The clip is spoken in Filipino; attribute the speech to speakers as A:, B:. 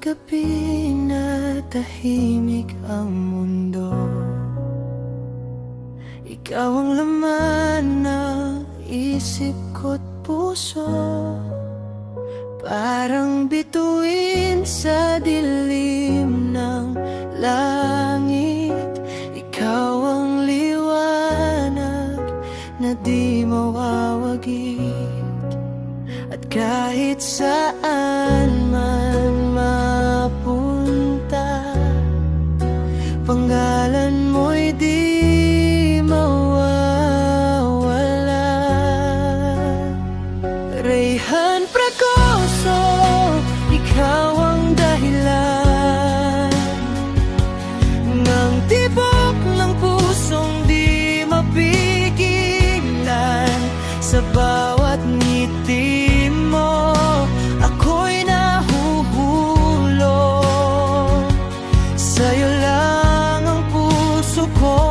A: gabi na tahimik ang mundo, ikaw ang laman ng isip ko't puso. Parang bituin sa dilim ng langit, ikaw ang liwanag na di mawawagit. At kahit saan man mapunta, pangalan mo'y di mawawala. Rayhan Pracoso, ikaw ang dahilan ng tibok ng pusong di mapigilan. Sa bawat ngiti mo, ako'y nahuhulog. Sa'yo lang ang puso ko